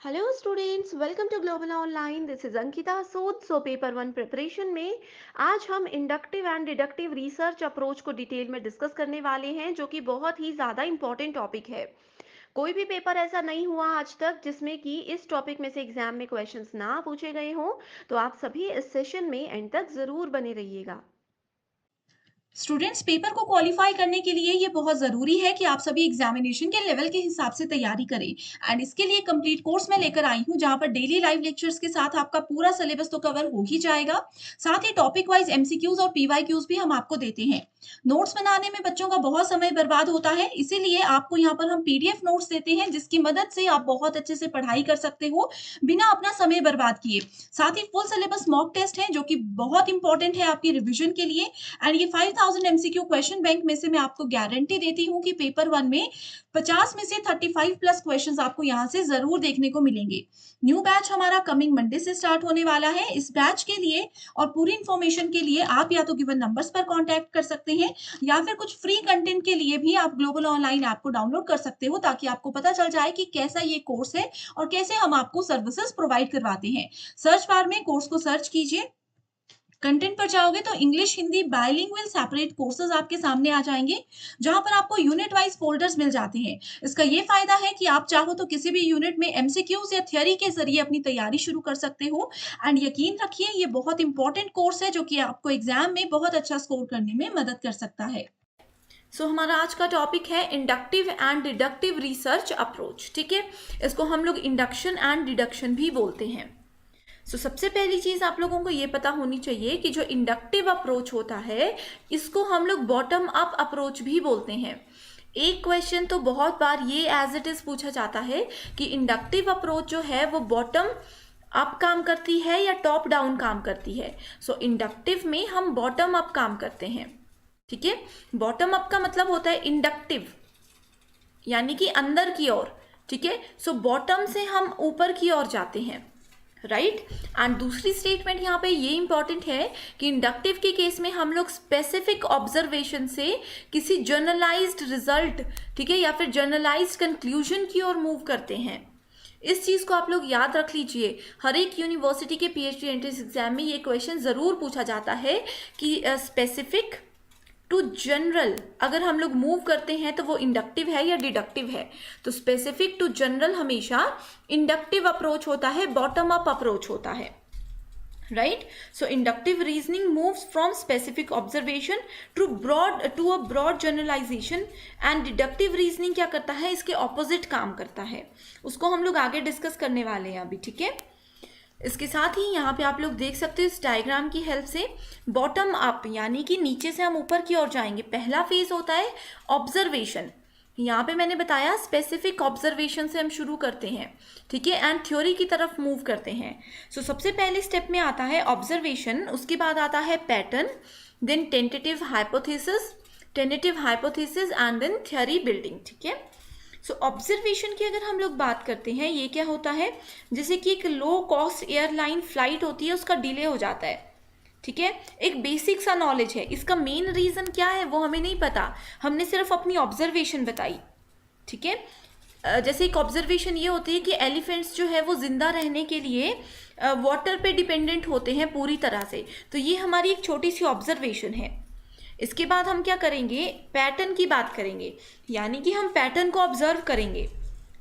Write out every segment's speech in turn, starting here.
Hello students, welcome to Global Online. This is Ankita Sood. So paper one preparation में आज हम inductive and deductive research approach को detail में discuss करने वाले हैं, जो कि बहुत ही ज़्यादा इंपॉर्टेंट टॉपिक है। कोई भी पेपर ऐसा नहीं हुआ आज तक जिसमें कि इस टॉपिक में से एग्जाम में क्वेश्चंस ना पूछे गए हों। तो आप सभी इस सेशन में एंड तक ज़रूर बने रहिएगा। स्टूडेंट्स पेपर को क्वालिफाई करने के लिए ये बहुत ज़रूरी है कि आप सभी एग्जामिनेशन के लेवल के हिसाब से तैयारी करें एंड इसके लिए कंप्लीट कोर्स मैं लेकर आई हूँ जहाँ पर डेली लाइव लेक्चर्स के साथ आपका पूरा सिलेबस तो कवर हो ही जाएगा। साथ ही टॉपिक वाइज एमसीक्यूज और पीवाईक्यूज भी हम आपको देते हैं। नोट्स बनाने में बच्चों का बहुत समय बर्बाद होता है, इसीलिए आपको यहाँ पर हम पीडीएफ नोट्स देते हैं जिसकी मदद से आप बहुत अच्छे से पढ़ाई कर सकते हो बिना अपना समय बर्बाद किए। साथ ही फुल सिलेबस मॉक टेस्ट है जो कि बहुत इंपॉर्टेंट है आपकी रिविजन के लिए एंड ये 5000 एमसीक्यू क्वेश्चन बैंक में से मैं आपको गारंटी देती हूँ कि पेपर वन में 50 में से 35 प्लस क्वेश्चंस आपको यहाँ से जरूर देखने को मिलेंगे। न्यू बैच हमारा कमिंग मंडे से स्टार्ट होने वाला है। इस बैच के लिए और पूरी इंफॉर्मेशन के लिए आप या तो गिवन नंबर्स पर कांटेक्ट कर सकते हैं या फिर कुछ फ्री कंटेंट के लिए भी आप ग्लोबल ऑनलाइन ऐप को डाउनलोड कर सकते हो ताकि आपको पता चल जाए कि कैसा ये कोर्स है और कैसे हम आपको सर्विसेज प्रोवाइड करवाते हैं। सर्च बार में कोर्स को सर्च कीजिए, कंटेंट पर जाओगे तो English Hindi bilingual separate courses आपके सामने आ जाएंगे जहां पर आपको यूनिट वाइज फोल्डर्स मिल जाते हैं। इसका ये फायदा है कि आप चाहो तो किसी भी यूनिट में एमसीक्यूज या थ्योरी के जरिए अपनी तैयारी शुरू कर सकते हो एंड यकीन रखिए ये बहुत इंपॉर्टेंट कोर्स है जो कि आपको एग्जाम में बहुत अच्छा स्कोर करने में मदद कर सकता है। हमारा आज का टॉपिक है inductive and deductive research approach. ठीक है, इसको हम लोग इंडक्शन एंड डिडक्शन भी बोलते हैं। सबसे पहली चीज आप लोगों को ये पता होनी चाहिए कि जो इंडक्टिव अप्रोच होता है इसको हम लोग बॉटम अप अप्रोच भी बोलते हैं। एक क्वेश्चन तो बहुत बार ये एज इट इज पूछा जाता है कि इंडक्टिव अप्रोच जो है वो बॉटम अप काम करती है या टॉप डाउन काम करती है। इंडक्टिव में हम बॉटम अप काम करते हैं। ठीक है, बॉटम अप का मतलब होता है इंडक्टिव यानी कि अंदर की ओर। ठीक है, बॉटम से हम ऊपर की ओर जाते हैं, राइट। एंड दूसरी स्टेटमेंट यहाँ पे ये इंपॉर्टेंट है कि इंडक्टिव के केस में हम लोग स्पेसिफिक ऑब्जर्वेशन से किसी जर्नलाइज्ड रिजल्ट, ठीक है, या फिर जर्नलाइज्ड कंक्लूजन की ओर मूव करते हैं। इस चीज को आप लोग याद रख लीजिए। हर एक यूनिवर्सिटी के पीएचडी एंट्रेंस एग्जाम में ये क्वेश्चन जरूर पूछा जाता है कि स्पेसिफिक टू जनरल अगर हम लोग मूव करते हैं तो वो इंडक्टिव है या डिडक्टिव है। तो स्पेसिफिक टू जनरल हमेशा इंडक्टिव अप्रोच होता है, बॉटम अप अप्रोच होता है, right. Inductive reasoning moves from specific observation to a broad generalisation and deductive reasoning क्या करता है, इसके ऑपोजिट काम करता है। उसको हम लोग आगे डिस्कस करने वाले हैं अभी। ठीक है, इसके साथ ही यहाँ पे आप लोग देख सकते हो इस डायग्राम की हेल्प से बॉटम अप यानी कि नीचे से हम ऊपर की ओर जाएंगे। पहला फेज होता है ऑब्जर्वेशन। यहाँ पे मैंने बताया स्पेसिफिक ऑब्जर्वेशन से हम शुरू करते हैं, ठीक है, एंड थ्योरी की तरफ मूव करते हैं। सबसे पहले स्टेप में आता है ऑब्जर्वेशन, उसके बाद आता है pattern, then tentative hypothesis and then theory building. ठीक है, ऑब्जर्वेशन की अगर हम लोग बात करते हैं, ये क्या होता है, जैसे कि एक लो कॉस्ट एयरलाइन फ्लाइट होती है, उसका डिले हो जाता है। ठीक है, एक बेसिक सा नॉलेज है, इसका मेन रीजन क्या है वो हमें नहीं पता, हमने सिर्फ अपनी ऑब्जर्वेशन बताई। ठीक है, जैसे एक ऑब्जर्वेशन ये होती है कि एलिफेंट्स जो है वो जिंदा रहने के लिए वाटर पे डिपेंडेंट होते हैं पूरी तरह से। तो ये हमारी एक छोटी सी ऑब्जर्वेशन है। इसके बाद हम क्या करेंगे, पैटर्न की बात करेंगे, यानी कि हम पैटर्न को ऑब्जर्व करेंगे।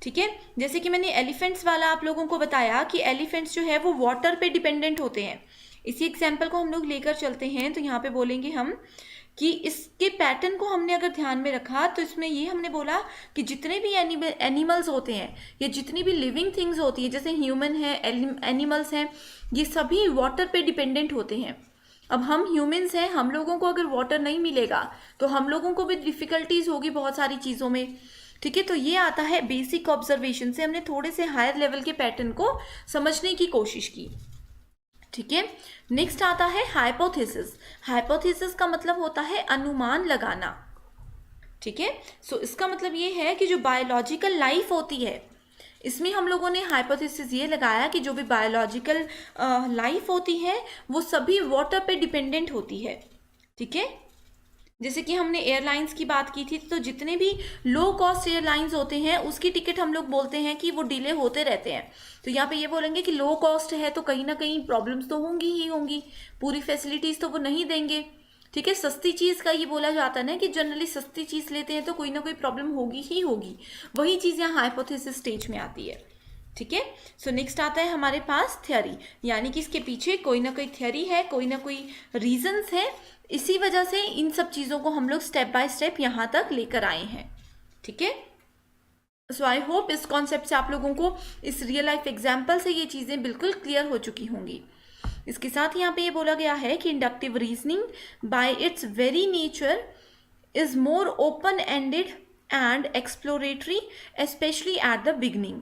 ठीक है, जैसे कि मैंने एलिफेंट्स वाला आप लोगों को बताया कि एलिफेंट्स जो है वो वाटर पे डिपेंडेंट होते हैं। इसी एग्जाम्पल को हम लोग लेकर चलते हैं, तो यहाँ पे बोलेंगे हम कि इसके पैटर्न को हमने अगर ध्यान में रखा तो इसमें ये हमने बोला कि जितने भी एनिमल्स होते हैं या जितनी भी लिविंग थिंग्स होती है, जैसे ह्यूमन है, एनिमल्स हैं, ये सभी वाटर पे डिपेंडेंट होते हैं। अब हम ह्यूमंस हैं, हम लोगों को अगर वाटर नहीं मिलेगा तो हम लोगों को भी डिफिकल्टीज होगी बहुत सारी चीज़ों में। ठीक है, तो ये आता है बेसिक ऑब्जर्वेशन से, हमने थोड़े से हायर लेवल के पैटर्न को समझने की कोशिश की। ठीक है, नेक्स्ट आता है हाइपोथेसिस। हाइपोथेसिस का मतलब होता है अनुमान लगाना। ठीक है, इसका मतलब ये है कि जो बायोलॉजिकल लाइफ होती है इसमें हम लोगों ने हाइपोथेसिस ये लगाया कि जो भी बायोलॉजिकल लाइफ होती है वो सभी वाटर पे डिपेंडेंट होती है। ठीक है, जैसे कि हमने एयरलाइंस की बात की थी, तो जितने भी लो कॉस्ट एयरलाइंस होते हैं उसकी टिकट हम लोग बोलते हैं कि वो डिले होते रहते हैं। तो यहाँ पे ये बोलेंगे कि लो कॉस्ट है तो कहीं ना कहीं प्रॉब्लम्स तो होंगी ही होंगी, पूरी फैसिलिटीज़ तो वो नहीं देंगे। ठीक है, सस्ती चीज़ का ये बोला जाता है ना कि जनरली सस्ती चीज़ लेते हैं तो कोई ना कोई प्रॉब्लम होगी ही होगी। वही चीज़ यहाँ हाइपोथेसिस स्टेज में आती है। ठीक है, सो नेक्स्ट आता है हमारे पास थ्योरी, यानी कि इसके पीछे कोई ना कोई थ्योरी है, कोई ना कोई रीजंस है, इसी वजह से इन सब चीज़ों को हम लोग स्टेप बाय स्टेप यहाँ तक लेकर आए हैं। ठीक है, सो आई होप इस कॉन्सेप्ट से आप लोगों को इस रियल लाइफ एग्जाम्पल से ये चीज़ें बिल्कुल क्लियर हो चुकी होंगी। इसके साथ यहाँ पे ये बोला गया है कि inductive reasoning bye it's very nature is more open ended and exploratory, specially at the beginning.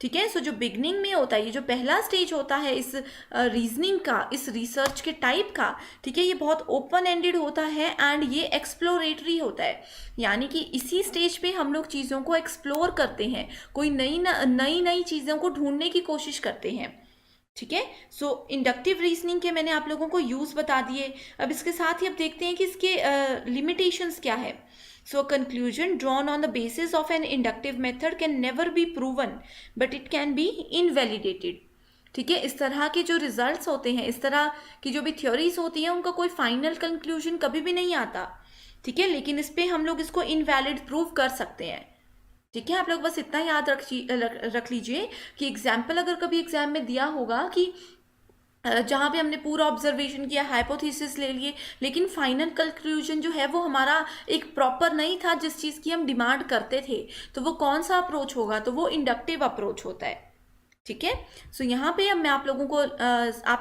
ठीक है, सो जो बिगनिंग में होता है, ये जो पहला स्टेज होता है इस रीजनिंग का, इस रिसर्च के टाइप का, ठीक है, ये बहुत ओपन एंडेड होता है एंड ये एक्सप्लोरेटरी होता है, यानी कि इसी स्टेज पे हम लोग चीज़ों को एक्सप्लोर करते हैं, कोई नई नई चीज़ों को ढूंढने की कोशिश करते हैं। ठीक है, सो इंडक्टिव रीजनिंग के मैंने आप लोगों को यूज़ बता दिए। अब इसके साथ ही अब देखते हैं कि इसके लिमिटेशंस क्या है। So a conclusion drawn on the basis of an inductive method can never be proven, but it can be invalidated. ठीक है, इस तरह के जो रिजल्ट्स होते हैं, इस तरह की जो भी थ्योरीज होती हैं, उनका कोई फाइनल कंक्लूजन कभी भी नहीं आता। ठीक है, लेकिन इस पे हम लोग इसको इनवैलिड प्रूव कर सकते हैं। ठीक है, आप लोग बस इतना याद रख लीजिए कि एग्जाम्पल अगर कभी एग्जाम में दिया होगा कि जहाँ पे हमने पूरा ऑब्जर्वेशन किया, हाइपोथेसिस ले लिए, लेकिन फाइनल कंक्लूजन जो है वो हमारा एक प्रॉपर नहीं था जिस चीज़ की हम डिमांड करते थे, तो वो कौन सा अप्रोच होगा, तो वो इंडक्टिव अप्रोच होता है। ठीक है, सो यहाँ पे अब मैं आप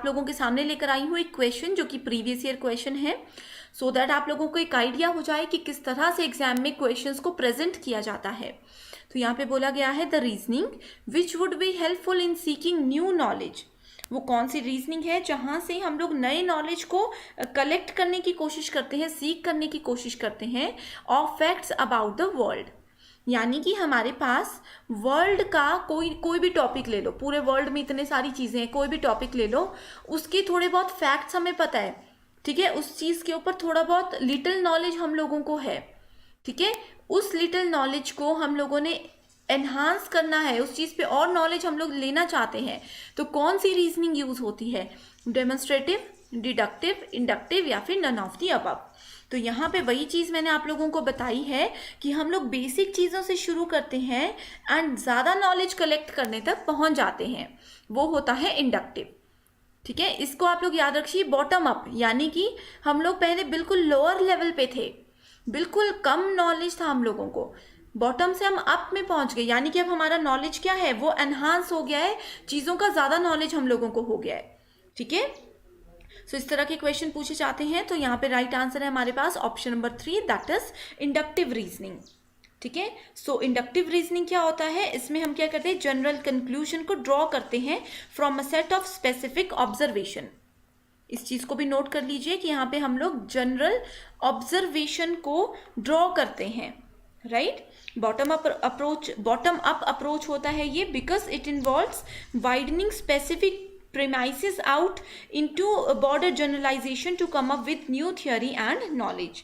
लोगों के सामने लेकर आई हूँ एक क्वेश्चन जो कि प्रीवियस ईयर क्वेश्चन है, सो दैट आप लोगों को एक आइडिया हो जाए कि किस तरह से एग्जाम में क्वेश्चंस को प्रेजेंट किया जाता है। तो यहाँ पे बोला गया है, the reasoning which would be helpful in seeking new knowledge. वो कौन सी रीजनिंग है जहाँ से हम लोग नए नॉलेज को कलेक्ट करने की कोशिश करते हैं, सीख करने की कोशिश करते हैं, of facts about the world. यानी कि हमारे पास वर्ल्ड का कोई भी टॉपिक ले लो, पूरे वर्ल्ड में इतने सारी चीज़ें हैं, कोई भी टॉपिक ले लो, उसके थोड़े बहुत फैक्ट्स हमें पता है। ठीक है, उस चीज़ के ऊपर थोड़ा बहुत लिटिल नॉलेज हम लोगों को है। ठीक है, उस लिटिल नॉलेज को हम लोगों ने एनहांस करना है, उस चीज़ पे और नॉलेज हम लोग लेना चाहते हैं, तो कौन सी रीजनिंग यूज़ होती है, डेमोन्स्ट्रेटिव, डिडक्टिव, इंडक्टिव या फिर नन ऑफ दी अबव। तो यहाँ पे वही चीज़ मैंने आप लोगों को बताई है कि हम लोग बेसिक चीज़ों से शुरू करते हैं एंड ज़्यादा नॉलेज कलेक्ट करने तक पहुँच जाते हैं, वो होता है इंडक्टिव। ठीक है, इसको आप लोग याद रखिए, बॉटम अप, यानी कि हम लोग पहले बिल्कुल लोअर लेवल पे थे, बिल्कुल कम नॉलेज था हम लोगों को, बॉटम से हम अप में पहुंच गए, यानी कि अब हमारा नॉलेज क्या है, वो एनहांस हो गया है, चीज़ों का ज़्यादा नॉलेज हम लोगों को हो गया है। ठीक है, सो इस तरह के क्वेश्चन पूछे जाते हैं। तो यहाँ पे राइट आंसर है हमारे पास option number 3, that is inductive reasoning. ठीक है, सो इंडक्टिव रीजनिंग क्या होता है, इसमें हम क्या करते हैं, जनरल कंक्लूजन को ड्रॉ करते हैं from a set of specific observation. इस चीज़ को भी नोट कर लीजिए कि यहाँ पे हम लोग जनरल ऑब्जर्वेशन को ड्रॉ करते हैं, राइट। बॉटम अप अप्रोच होता है ये, because it involves widening specific premises out into a broader generalization to come up with new theory and knowledge।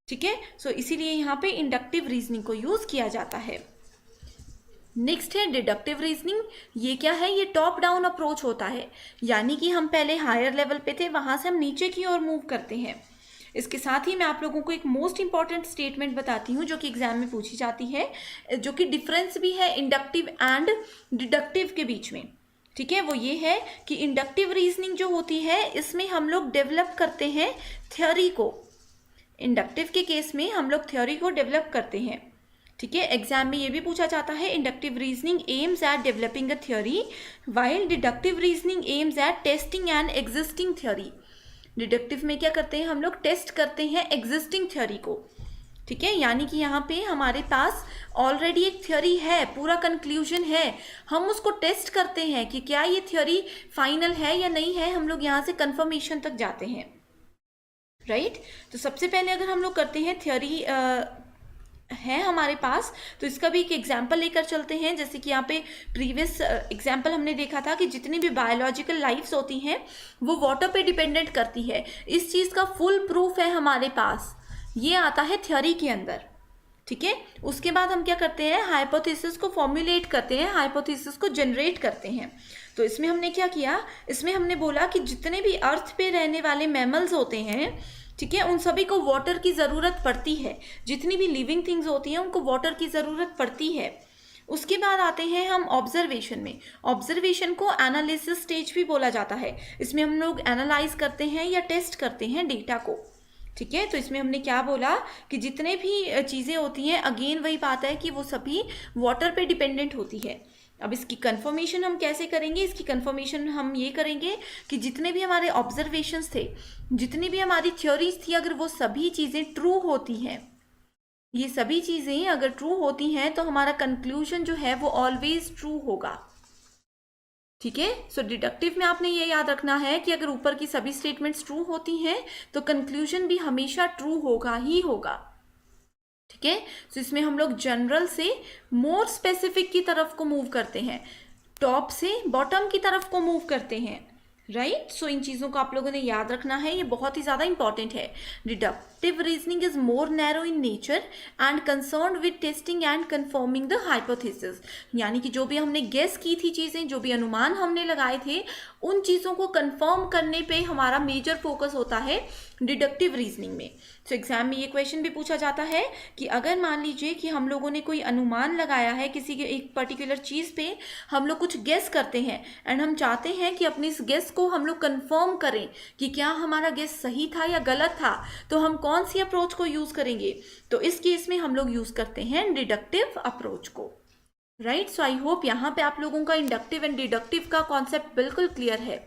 ठीक है, सो इसीलिए यहाँ पे इंडक्टिव रीजनिंग को यूज किया जाता है। नेक्स्ट है डिडक्टिव रीजनिंग। ये क्या है, ये टॉप डाउन अप्रोच होता है, यानी कि हम पहले हायर लेवल पे थे, वहां से हम नीचे की ओर मूव करते हैं। इसके साथ ही मैं आप लोगों को एक मोस्ट इंपॉर्टेंट स्टेटमेंट बताती हूँ जो कि एग्जाम में पूछी जाती है, जो कि डिफरेंस भी है इंडक्टिव एंड डिडक्टिव के बीच में। ठीक है, वो ये है कि इंडक्टिव रीजनिंग जो होती है इसमें हम लोग डेवलप करते हैं थ्योरी को, इंडक्टिव के केस में हम लोग थ्योरी को डेवलप करते हैं। ठीक है, एग्जाम में ये भी पूछा जाता है, inductive reasoning aims at developing a theory while deductive reasoning aims at testing an existing theory. Deductive में क्या करते हैं, हम लोग टेस्ट करते हैं एग्जिस्टिंग थ्योरी को। ठीक है, यानी कि यहाँ पे हमारे पास ऑलरेडी एक थ्योरी है, पूरा कंक्लूजन है, हम उसको टेस्ट करते हैं कि क्या ये थ्योरी फाइनल है या नहीं है, हम लोग यहाँ से कंफर्मेशन तक जाते हैं, राइट। तो सबसे पहले अगर हम लोग करते हैं थ्योरी है हमारे पास, तो इसका भी एक एग्जाम्पल लेकर चलते हैं। जैसे कि यहाँ पे प्रीवियस एग्जाम्पल हमने देखा था कि जितनी भी बायोलॉजिकल लाइफ्स होती हैं वो वाटर पे डिपेंडेंट करती है, इस चीज़ का फुल प्रूफ है हमारे पास। ये आता है थ्योरी के अंदर, ठीक है। उसके बाद हम क्या करते हैं, हाइपोथेसिस को फॉर्मुलेट करते हैं, हाइपोथेसिस को जनरेट करते हैं। तो इसमें हमने क्या किया, इसमें हमने बोला कि जितने भी अर्थ पे रहने वाले मैमल्स होते हैं, ठीक है, उन सभी को वाटर की ज़रूरत पड़ती है। जितनी भी लिविंग थिंग्स होती हैं उनको वाटर की ज़रूरत पड़ती है। उसके बाद आते हैं हम ऑब्जर्वेशन में। ऑब्जर्वेशन को एनालिसिस स्टेज भी बोला जाता है। इसमें हम लोग एनालाइज करते हैं या टेस्ट करते हैं डेटा को, ठीक है। तो इसमें हमने क्या बोला कि जितने भी चीज़ें होती हैं, अगेन वही बात है कि वो सभी वाटर पे डिपेंडेंट होती है। अब इसकी कंफर्मेशन हम कैसे करेंगे, इसकी कंफर्मेशन हम ये करेंगे कि जितने भी हमारे ऑब्जर्वेशंस थे, जितनी भी हमारी थ्योरीज थी, अगर वो सभी चीज़ें ट्रू होती हैं, ये सभी चीज़ें अगर ट्रू होती हैं तो हमारा कंक्लूजन जो है वो ऑलवेज ट्रू होगा, ठीक है। सो डिडक्टिव में आपने ये याद रखना है कि अगर ऊपर की सभी स्टेटमेंट्स ट्रू होती हैं तो कंक्लूजन भी हमेशा ट्रू होगा ही होगा, ठीक है। सो इसमें हम लोग जनरल से मोर स्पेसिफिक की तरफ को मूव करते हैं, टॉप से बॉटम की तरफ को मूव करते हैं, राइट। सो इन चीज़ों को आप लोगों ने याद रखना है, ये बहुत ही ज़्यादा इंपॉर्टेंट है। Deductive reasoning is more narrow in nature and concern with testing and confirming the hypothesis, यानी कि जो भी हमने गेस की थी चीज़ें, जो भी अनुमान हमने लगाए थे, उन चीज़ों को कंफर्म करने पे हमारा मेजर फोकस होता है डिडक्टिव रीजनिंग में। तो एग्जाम में ये क्वेश्चन भी पूछा जाता है कि अगर मान लीजिए कि हम लोगों ने कोई अनुमान लगाया है किसी के एक पर्टिकुलर चीज़ पे, हम लोग कुछ गेस करते हैं एंड हम चाहते हैं कि अपनी इस गेस को हम लोग कंफर्म करें कि क्या हमारा गेस सही था या गलत था, तो हम कौन सी अप्रोच को यूज़ करेंगे। तो इस केस में हम लोग यूज़ करते हैं डिडक्टिव अप्रोच को, राइट। सो आई होप यहाँ पे आप लोगों का इंडक्टिव एंड डिडक्टिव का कॉन्सेप्ट बिल्कुल क्लियर है।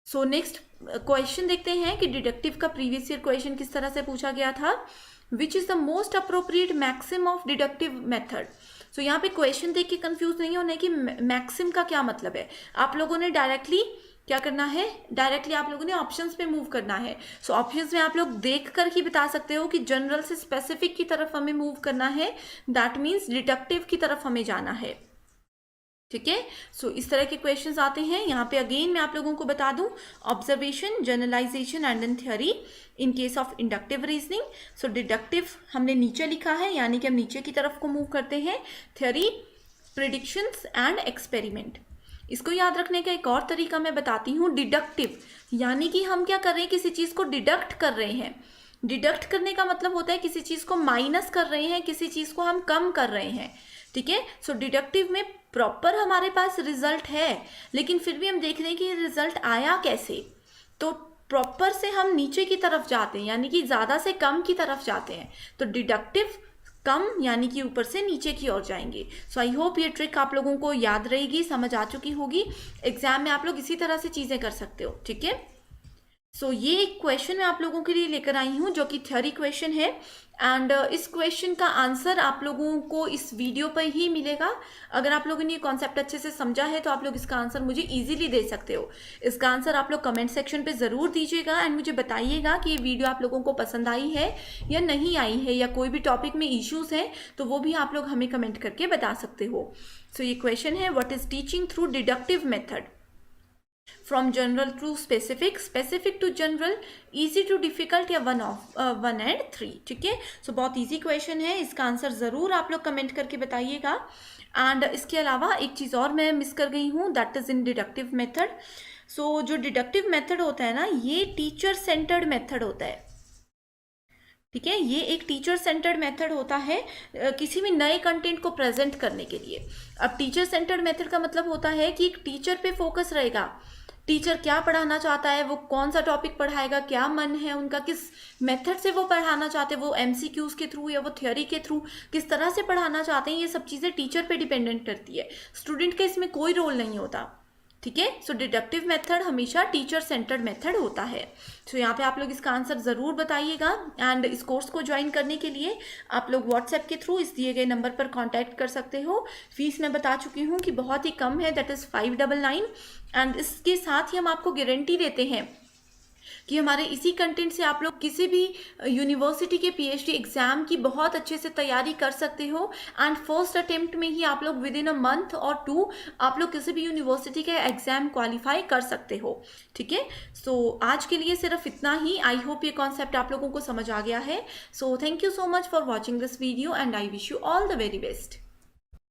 सो नेक्स्ट क्वेश्चन देखते हैं कि डिडक्टिव का प्रीवियस ईयर क्वेश्चन किस तरह से पूछा गया था। Which is the most appropriate maxim of deductive method. So यहाँ पे क्वेश्चन देख के कंफ्यूज नहीं होने कि मैक्सिम का क्या मतलब है। आप लोगों ने डायरेक्टली क्या करना है, डायरेक्टली आप लोगों ने ऑप्शंस पे मूव करना है। सो ऑप्शंस में आप लोग देख कर ही बता सकते हो कि जनरल से स्पेसिफिक की तरफ हमें मूव करना है, दैट मीन्स डिडक्टिव की तरफ हमें जाना है, ठीक है। सो इस तरह के क्वेश्चंस आते हैं। यहाँ पे अगेन मैं आप लोगों को बता दूं, observation, generalisation and then theory in case of inductive reasoning. So deductive हमने नीचे लिखा है, यानी कि हम नीचे की तरफ को मूव करते हैं। Theory, predictions and experiment. इसको याद रखने का एक और तरीका मैं बताती हूँ, डिडक्टिव, यानी कि हम क्या कर रहे हैं, किसी चीज़ को डिडक्ट कर रहे हैं। डिडक्ट करने का मतलब होता है किसी चीज़ को माइनस कर रहे हैं, किसी चीज़ को हम कम कर रहे हैं, ठीक है। सो डिडक्टिव में प्रॉपर हमारे पास रिजल्ट है, लेकिन फिर भी हम देख रहे हैं कि रिजल्ट आया कैसे। तो प्रॉपर से हम नीचे की तरफ जाते हैं, यानी कि ज़्यादा से कम की तरफ जाते हैं। तो डिडक्टिव कम यानी कि ऊपर से नीचे की ओर जाएंगे। सो आई होप ये ट्रिक आप लोगों को याद रहेगी, समझ आ चुकी होगी। एग्जाम में आप लोग इसी तरह से चीज़ें कर सकते हो, ठीक है। सो ये एक क्वेश्चन मैं आप लोगों के लिए लेकर आई हूँ जो कि थ्योरी क्वेश्चन है, एंड इस क्वेश्चन का आंसर आप लोगों को इस वीडियो पर ही मिलेगा। अगर आप लोगों ने ये कॉन्सेप्ट अच्छे से समझा है तो आप लोग इसका आंसर मुझे इजीली दे सकते हो। इसका आंसर आप लोग कमेंट सेक्शन पे ज़रूर दीजिएगा एंड मुझे बताइएगा कि ये वीडियो आप लोगों को पसंद आई है या नहीं आई है, या कोई भी टॉपिक में इश्यूज हैं तो वो भी आप लोग हमें कमेंट करके बता सकते हो। सो ये क्वेश्चन है, what is teaching through deductive method from general to specific, specific to general, easy to difficult, या 1 एंड 3, ठीक है। सो बहुत इजी क्वेश्चन है, इसका आंसर ज़रूर आप लोग कमेंट करके बताइएगा। एंड इसके अलावा एक चीज़ और मैं मिस कर गई हूँ, that is in deductive method. So जो डिडक्टिव मेथड होता है ना, ये टीचर सेंटर्ड मेथड होता है, ठीक है। ये एक टीचर सेंटर्ड मेथड होता है किसी भी नए कंटेंट को प्रेजेंट करने के लिए। अब टीचर सेंटर्ड मेथड का मतलब होता है कि एक टीचर पे फोकस रहेगा, टीचर क्या पढ़ाना चाहता है, वो कौन सा टॉपिक पढ़ाएगा, क्या मन है उनका, किस मेथड से वो पढ़ाना चाहते हैं, वो एमसीक्यूज के थ्रू या वो थ्योरी के थ्रू किस तरह से पढ़ाना चाहते हैं, ये सब चीज़ें टीचर पे डिपेंडेंट करती है। स्टूडेंट का इसमें कोई रोल नहीं होता, ठीक है। सो डिडक्टिव मेथड हमेशा टीचर सेंटर्ड मेथड होता है। सो यहाँ पे आप लोग इसका आंसर ज़रूर बताइएगा। एंड इस कोर्स को ज्वाइन करने के लिए आप लोग व्हाट्सएप के थ्रू इस दिए गए नंबर पर कांटेक्ट कर सकते हो। फीस मैं बता चुकी हूँ कि बहुत ही कम है, दैट इज़ 599। एंड इसके साथ ही हम आपको गारंटी देते हैं कि हमारे इसी कंटेंट से आप लोग किसी भी यूनिवर्सिटी के पीएचडी एग्जाम की बहुत अच्छे से तैयारी कर सकते हो एंड फर्स्ट अटेम्प्ट में ही आप लोग विद इन अ मंथ और 2 आप लोग किसी भी यूनिवर्सिटी का एग्जाम क्वालिफाई कर सकते हो। ठीक है, सो आज के लिए सिर्फ इतना ही। आई होप ये कॉन्सेप्ट आप लोगों को समझ आ गया है। So thank you so much for watching this video and I wish you all the very best.